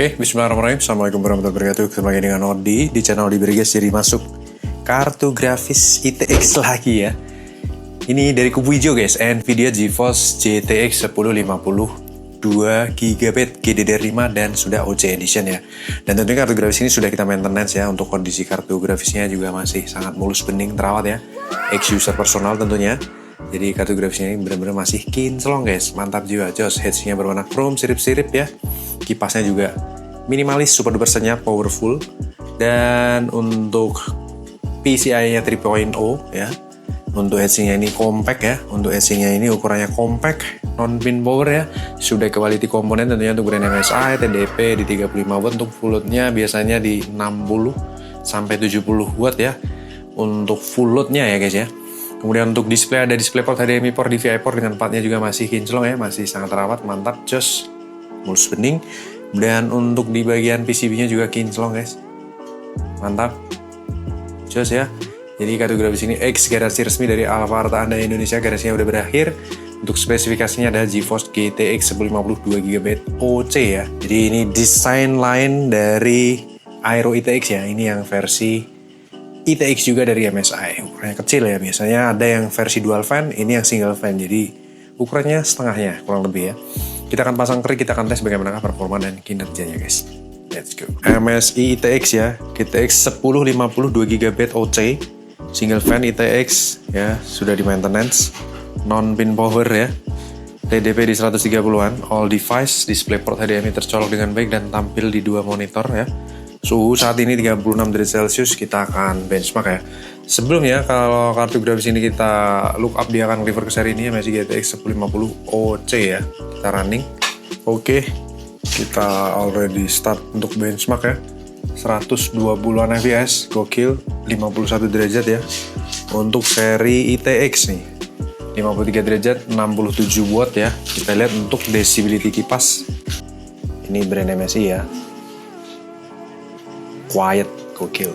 Oke, bismillahirrahmanirrahim. Assalamualaikum warahmatullahi wabarakatuh. Ketemu lagi dengan Odi di channel Odi Bergas. Jadi masuk kartu grafis ITX lagi ya. Ini dari kubu hijau guys, Nvidia GeForce GTX 1050 2GB GDDR5 dan sudah OC edition ya. Dan tentunya kartu grafis ini sudah kita maintenance ya. Untuk kondisi kartu grafisnya juga masih sangat mulus, bening, terawat ya. Ex user personal tentunya. Jadi kartu grafisnya ini benar-benar masih kinclong guys, mantap jiwa, jos. Headsink-nya berwarna chrome, sirip-sirip ya. Kipasnya juga minimalis, super duper senyap, powerful. Dan untuk PCI-nya 3.0 ya. Untuk headsink-nya ini compact ya. Untuk headsink-nya ini ukurannya compact, non-pin power ya. Sudah quality komponen tentunya untuk brand MSI, TDP di 35 watt. Untuk full load-nya biasanya di 60 sampai 70 watt ya. Untuk full load-nya ya guys ya. Kemudian untuk display ada DisplayPort, HDMI port, DVI port dengan partnya juga masih kinclong ya, masih sangat terawat, mantap, jos, mulus bening. Dan untuk di bagian PCB-nya juga kinclong guys, mantap, jos ya. Jadi kartu grafis ini X garasi resmi dari Alphard Anda Indonesia, garasinya udah berakhir. Untuk spesifikasinya ada GeForce GTX 1050 2GB OC ya. Jadi ini desain lain dari Aero ITX ya, ini yang versi ITX juga dari MSI, ukurannya kecil ya, biasanya ada yang versi dual fan, ini yang single fan, jadi ukurannya setengahnya kurang lebih ya. Kita akan pasang krik, kita akan tes bagaimana performa dan kinerjanya guys. Let's go. MSI ITX ya, GTX 1050 2GB OC, single fan ITX ya, sudah di maintenance, non pin power ya, TDP di 130-an, all device, DisplayPort HDMI tercolok dengan baik dan tampil di dua monitor ya. Suhu saat ini 36 derajat Celcius, kita akan benchmark ya. Sebelumnya kalau kartu grafis ini kita look up, dia akan refer ke seri ini MSI GTX 1050 OC ya. Kita running. Oke, kita already start untuk benchmark ya. 120-an fps, gokil, 51 derajat ya. Untuk seri ITX nih, 53 derajat, 67 watt ya. Kita lihat untuk decibelity kipas. Ini brand MSI ya. Quiet, gokil,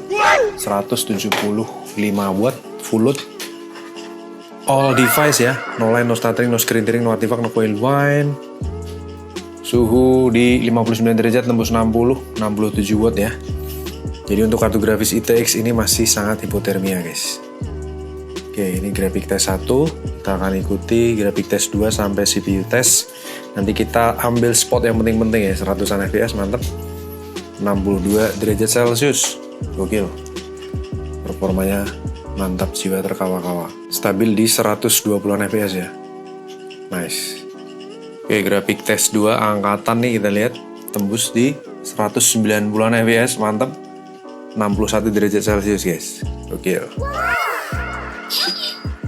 175 watt, full load, all device ya, no line, no stuttering, no screen tearing, no artifact, no coil whine. Suhu di 59 derajat, tembus 60, 67 watt ya. Jadi untuk kartu grafis ITX ini masih sangat hipotermia guys. Oke, ini grafik test 1, kita akan ikuti grafik test 2 sampai CPU test. Nanti kita ambil spot yang penting-penting ya, 100-an fps, mantap. 62 derajat Celcius, gokil, performanya mantap jiwa, terkawa-kawa, stabil di 120-an fps ya, nice. Oke, grafik test 2 angkatan nih, kita lihat tembus di 190-an fps, mantap, 61 derajat Celcius guys, gokil.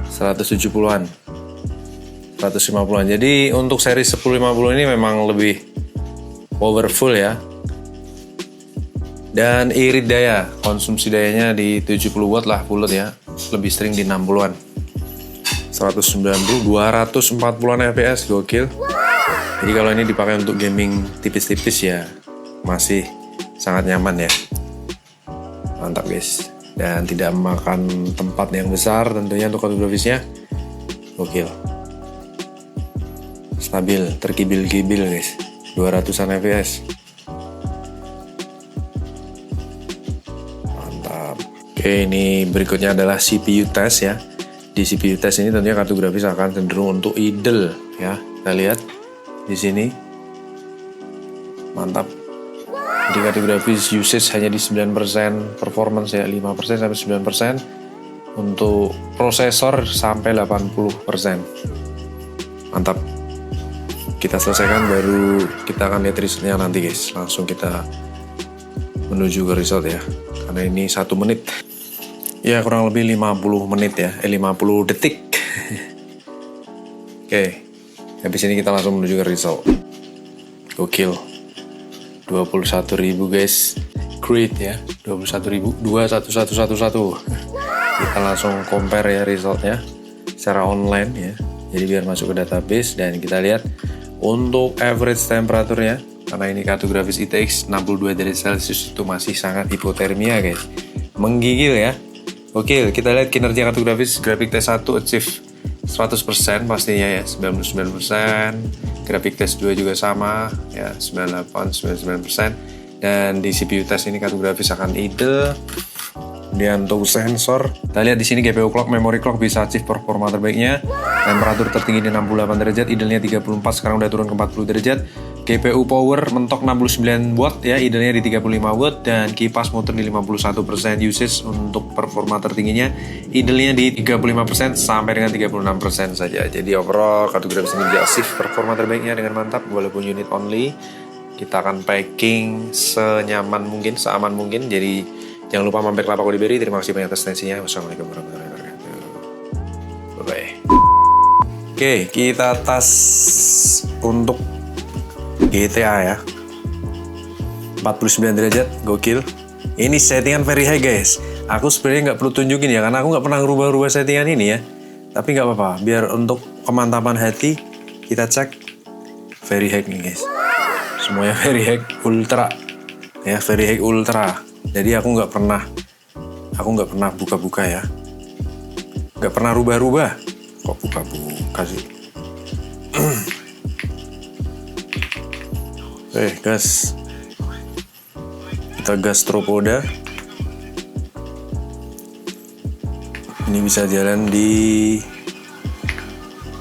170-an, 150-an. Jadi untuk seri 1050 ini memang lebih powerful ya. Dan irit daya, konsumsi dayanya di 70 watt lah full load ya, lebih sering di 60-an. 190, 240-an fps, gokil. Jadi kalau ini dipakai untuk gaming tipis-tipis ya, masih sangat nyaman ya. Mantap guys. Dan tidak memakan tempat yang besar tentunya untuk kartu grafisnya. Gokil. Stabil, terkibil-kibil guys, 200-an fps. Oke, ini berikutnya adalah CPU test ya. Di CPU test ini tentunya kartu grafis akan cenderung untuk idle ya. Kita lihat di sini, mantap. Di kartu grafis usage hanya di 9%, performance ya 5% sampai 9%. Untuk prosesor sampai 80%. Mantap. Kita selesaikan baru kita akan lihat resultnya nanti guys. Langsung kita menuju ke result ya. Karena ini 1 menit. Ya kurang lebih 50 menit ya, 50 detik. Oke, habis ini kita langsung menuju ke result. Gokil, 21.000 guys, great ya, 21.000, 21111. Kita langsung compare ya resultnya secara online ya. Jadi biar masuk ke database dan kita lihat untuk average temperaturnya. Karena ini kartu grafis ITX 62 derajat Celcius itu masih sangat hipotermia guys, menggigil ya. Oke, kita lihat kinerja kartu grafis. Grafik T1 achieve 100% pastinya ya, 99%. grafik test 2 juga sama ya, 98-99%. Dan di CPU test ini kartu grafis akan idle. Kemudian untuk sensor, kita lihat di sini GPU clock, memory clock bisa achieve performa terbaiknya. Temperatur tertinggi di 68 derajat, idle-nya 34, sekarang udah turun ke 40 derajat. GPU power mentok 69 watt ya, idle-nya di 35 watt, dan kipas muter di 51% usage untuk performa tertingginya. Idle-nya di 35% sampai dengan 36% saja. Jadi overall kartu grafis ini bisa achieve performa terbaiknya dengan mantap walaupun unit only. Kita akan packing senyaman mungkin, seaman mungkin. Jadi jangan lupa mampir ke Lapak Oliberry. Terima kasih banyak atas atensinya. Wassalamualaikum warahmatullahi wabarakatuh. Bye-bye. Oke, kita tas untuk GTA ya. 49 derajat, gokil. Ini settingan very high guys. Aku sebenarnya nggak perlu tunjukin ya, karena aku nggak pernah ngerubah-rubah settingan ini ya. Tapi nggak apa-apa, biar untuk kemantapan hati kita cek very high nih guys. Semuanya very high ultra ya, very high ultra. Jadi aku nggak pernah buka-buka ya, nggak pernah rubah-rubah. Kok buka-buka sih? Gas, kita gas Tropoda. Ini bisa jalan di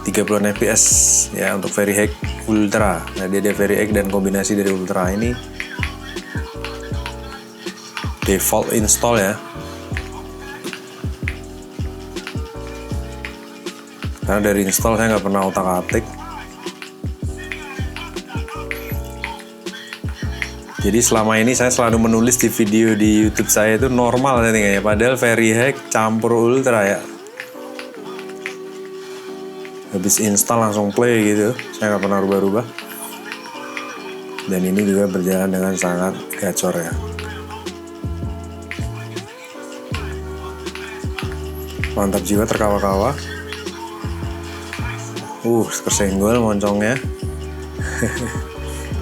30 fps ya untuk very high ultra. Nah, dia ada very high dan kombinasi dari ultra ini default install ya. Karena dari install saya nggak pernah otak-atik. Jadi selama ini saya selalu menulis di video di YouTube saya itu normal settingannya, padahal very high campur ultra ya. Habis install langsung play gitu, saya nggak pernah rubah-rubah. Dan ini juga berjalan dengan sangat gacor ya. Mantap jiwa, terkawa-kawa. Tersenggol moncongnya.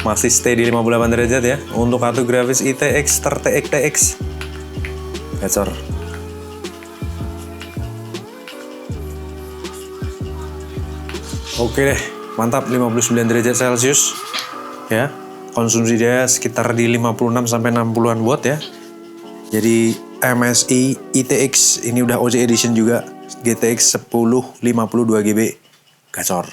Masih stay di 58 derajat ya. Untuk kartu grafis ITX TX gacor. Oke deh, mantap. 59 derajat Celcius ya. Konsumsi dia sekitar di 56 sampai 60-an watt ya. Jadi MSI ITX ini udah OC edition juga, GTX 1052 GB gacor.